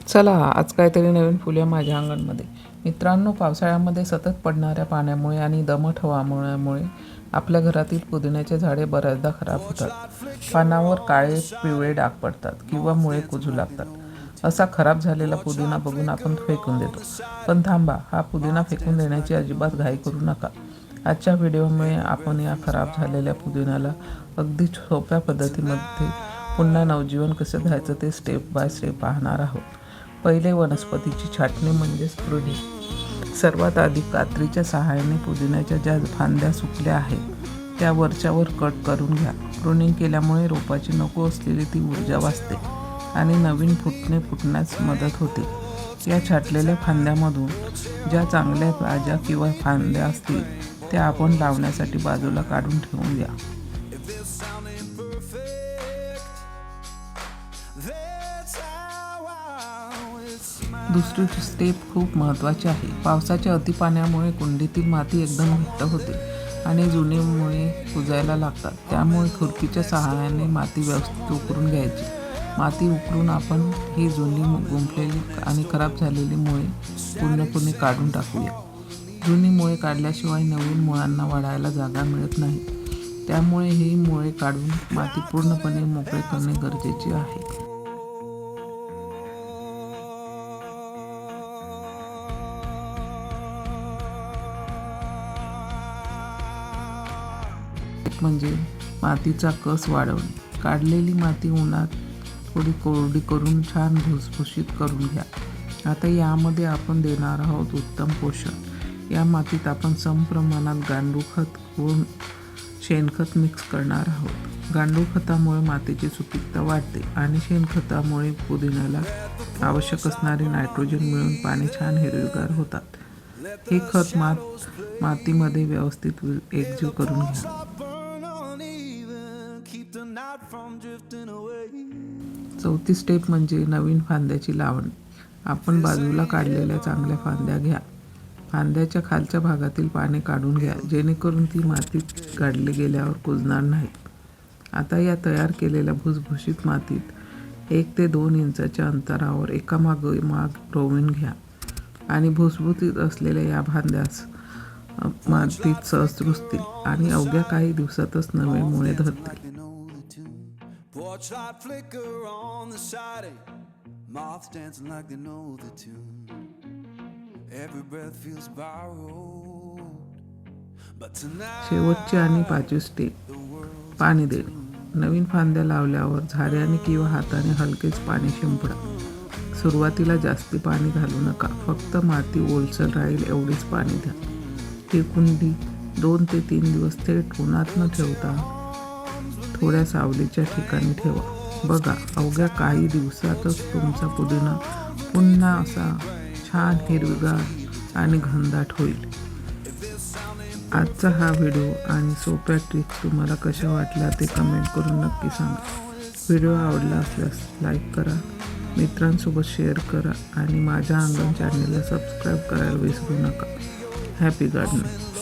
चला आज काहीतरी नवीन फुले माझ्या अंगणमध्ये. मित्रांनो, पावसाळ्यामध्ये सतत पडणाऱ्या पाण्यामुळे आणि दमट हवामानामुळे आपल्या घरातील पुदिन्याचे झाडे बऱ्याचदा खराब होतात. पानावर काळे पिवळे डाग पडतात किंवा मुळे कुजू लागतात. असा खराब झालेला पुदिना बघून आपण फेकून देतो. पण थांबा, हा पुदिना फेकून देण्याची अजिबात घाई करू नका. आजच्या व्हिडिओमुळे आपण या खराब झालेल्या पुदिन्याला अगदी सोप्या पद्धतीमध्ये पुन्हा नवजीवन कसं द्यायचं ते स्टेप बाय स्टेप पाहणार आहोत. पहिले वनस्पतीची छाटणी म्हणजेच प्रुनिंग. सर्वात आधी कात्रीच्या सहाय्याने पुदिन्याच्या ज्या फांद्या सुकल्या आहेत त्या वरच्यावर कट करून घ्या. प्रुनिंग केल्यामुळे रोपाची नको असलेली ती ऊर्जा वाचते आणि नवीन फुटणे फुटण्यास मदत होते. या छाटलेल्या फांद्यामधून ज्या चांगल्या ताज्या किंवा फांद्या असतील त्या आपण लावण्यासाठी बाजूला काढून ठेवून द्या. दुसरी स्टेप खूप महत्त्वाची आहे. पावसाच्या अतिपाण्यामुळे कुंडीतील माती एकदम घट्ट होते आणि जुनी मुळे कुजायला लागतात. त्यामुळे खुरपीच्या सहाय्याने माती व्यवस्थित उकरून घ्यायची. माती उकरून आपण ही जुनी गुंफलेली आणि खराब झालेली मुळे पूर्णपणे काढून टाकूया. जुनी मुळे काढल्याशिवाय नवीन मुळांना वाढायला जागा मिळत नाही. त्यामुळे ही मुळे काढून माती पूर्णपणे मोकळे करणे गरजेचे आहे. म्हणजे मातीचा कस वाढवणे. काढलेली माती उन्हात थोडी कोरडी करून छान भुसभुशीत करून घ्या. आता यामध्ये आपण देणार आहोत उत्तम पोषण. या मातीत आपण समप्रमाणात गांडूळखत व शेणखत मिक्स करणार आहोत. गांडूळखतामुळे मातीची सुपीकता वाढते आणि शेणखतामुळे पुदिन्याला आवश्यक असणारे नायट्रोजन मिळून पाने छान हिरवीगार होतात. हे खत मातीमध्ये व्यवस्थित एकजीव करून घ्या. चौथी स्टेप म्हणजे नवीन फांद्याची लावणी. आपण बाजूला काढलेल्या चांगल्या फांद्या घ्या. फांद्याच्या खालच्या भागातील पाने काढून घ्या जेणेकरून ती मातीत काढली गेल्यावर कुजणार नाही. आता या तयार केलेल्या भुसभुशीत मातीत 1 ते 2 इंचाच्या अंतरावर एकामागोमाग रोवून घ्या आणि भुसभुशीत असलेल्या या फांद्यास मातीत सहज रुजतील आणि अवघ्या काही दिवसातच नवे मुळे धरतील. Porch light flicker on the siding, moths dancing like they know the tune. Every breath feels borrowed, but tonight. शेवटची आणि 5वी स्टेप पाणी देणे. नवीन फांद्या लावल्यावर झाऱ्याने किंवा हाताने हलकेच पाणी शिंपडा. सुरुवातीला जास्ती पाणी घालू नका. फक्त माती ओलसर राहील एवढेच पाणी द्या. ही कुंडी 2 ते 3 दिवस थेट उन्हात न ठेवता थोड्या सावलीच्या ठिकाणी ठेवा. बघा, अवघ्या काही दिवसातच तुमचा पुदिना पुन्हा असा छान हिरवीगार आणि घनदाट होईल. आजचा हा व्हिडिओ आणि सोप्या ट्रिक्स तुम्हाला कशा वाटल्या ते कमेंट करून नक्की सांगा. व्हिडिओ आवडला असल्यास लाईक करा, मित्रांसोबत शेअर करा आणि माझ्या अंगण चॅनेलला सबस्क्राईब करायला विसरू नका. Happy gardening.